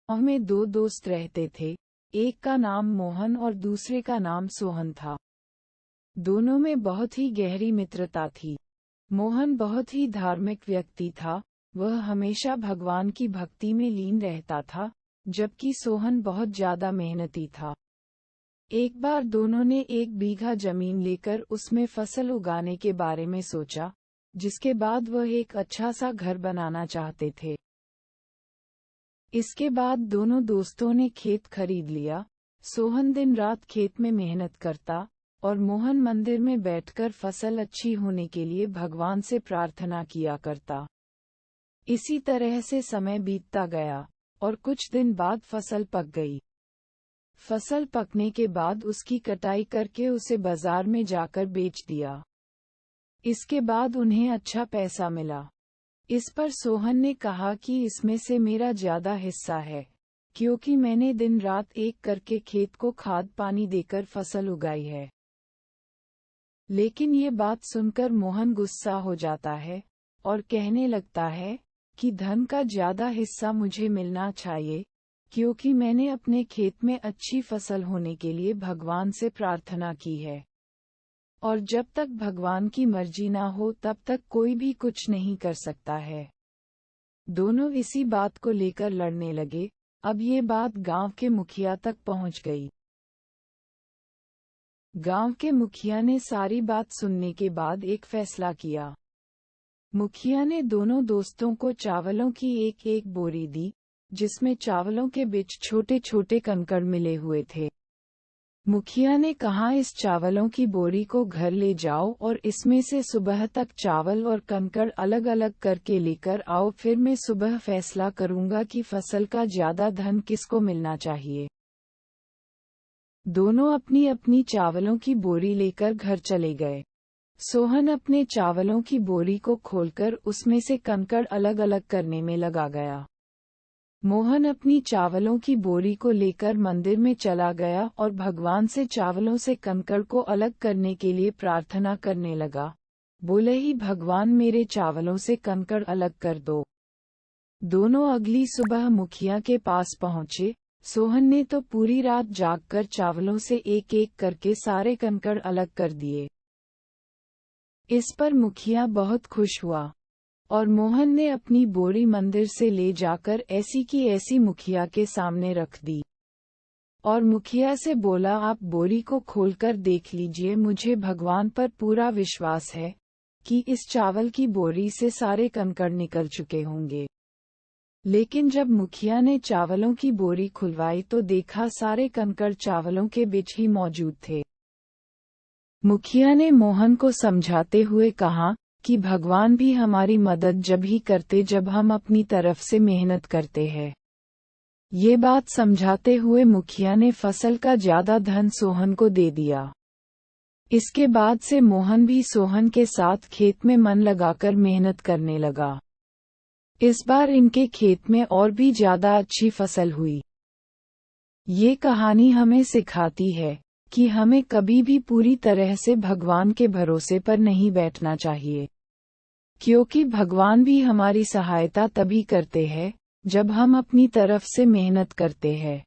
गांव में दो दोस्त रहते थे। एक का नाम मोहन और दूसरे का नाम सोहन था। दोनों में बहुत ही गहरी मित्रता थी। मोहन बहुत ही धार्मिक व्यक्ति था। वह हमेशा भगवान की भक्ति में लीन रहता था, जबकि सोहन बहुत ज्यादा मेहनती था। एक बार दोनों ने 1 बीघा जमीन लेकर उसमें फसल उगाने के बारे में सोचा, जिसके बाद वह एक अच्छा सा घर बनाना चाहते थे। इसके बाद दोनों दोस्तों ने खेत खरीद लिया। सोहन दिन रात खेत में मेहनत करता और मोहन मंदिर में बैठकर फसल अच्छी होने के लिए भगवान से प्रार्थना किया करता। इसी तरह से समय बीतता गया और कुछ दिन बाद फसल पक गई। फसल पकने के बाद उसकी कटाई करके उसे बाजार में जाकर बेच दिया। इसके बाद उन्हें अच्छा पैसा मिला। इस पर सोहन ने कहा कि इसमें से मेरा ज्यादा हिस्सा है, क्योंकि मैंने दिन रात एक करके खेत को खाद पानी देकर फसल उगाई है। लेकिन ये बात सुनकर मोहन गुस्सा हो जाता है और कहने लगता है कि धन का ज्यादा हिस्सा मुझे मिलना चाहिए, क्योंकि मैंने अपने खेत में अच्छी फसल होने के लिए भगवान से प्रार्थना की है। और जब तक भगवान की मर्जी ना हो तब तक कोई भी कुछ नहीं कर सकता है। दोनों इसी बात को लेकर लड़ने लगे। अब ये बात गांव के मुखिया तक पहुंच गई। गांव के मुखिया ने सारी बात सुनने के बाद एक फैसला किया। मुखिया ने दोनों दोस्तों को चावलों की एक बोरी दी, जिसमें चावलों के बीच छोटे छोटे कंकड़ मिले हुए थे। मुखिया ने कहा, इस चावलों की बोरी को घर ले जाओ और इसमें से सुबह तक चावल और कंकड़ अलग अलग करके लेकर आओ। फिर मैं सुबह फैसला करूंगा कि फसल का ज्यादा धन किसको मिलना चाहिए। दोनों अपनी अपनी चावलों की बोरी लेकर घर चले गए। सोहन अपने चावलों की बोरी को खोलकर उसमें से कंकड़ अलग अलग करने में लगा गया। मोहन अपनी चावलों की बोरी को लेकर मंदिर में चला गया और भगवान से चावलों से कंकड़ को अलग करने के लिए प्रार्थना करने लगा। बोले ही, भगवान मेरे चावलों से कंकड़ अलग कर दो। दोनों अगली सुबह मुखिया के पास पहुंचे। सोहन ने तो पूरी रात जागकर चावलों से एक एक करके सारे कंकड़ अलग कर दिए। इस पर मुखिया बहुत खुश हुआ और मोहन ने अपनी बोरी मंदिर से ले जाकर ऐसी की ऐसी मुखिया के सामने रख दी और मुखिया से बोला, आप बोरी को खोलकर देख लीजिए। मुझे भगवान पर पूरा विश्वास है कि इस चावल की बोरी से सारे कंकड़ निकल चुके होंगे। लेकिन जब मुखिया ने चावलों की बोरी खुलवाई तो देखा सारे कंकड़ चावलों के बीच ही मौजूद थे। मुखिया ने मोहन को समझाते हुए कहा कि भगवान भी हमारी मदद जब ही करते जब हम अपनी तरफ से मेहनत करते हैं। ये बात समझाते हुए मुखिया ने फसल का ज्यादा धन सोहन को दे दिया। इसके बाद से मोहन भी सोहन के साथ खेत में मन लगाकर मेहनत करने लगा। इस बार इनके खेत में और भी ज्यादा अच्छी फसल हुई। ये कहानी हमें सिखाती है कि हमें कभी भी पूरी तरह से भगवान के भरोसे पर नहीं बैठना चाहिए, क्योंकि भगवान भी हमारी सहायता तभी करते हैं जब हम अपनी तरफ से मेहनत करते हैं।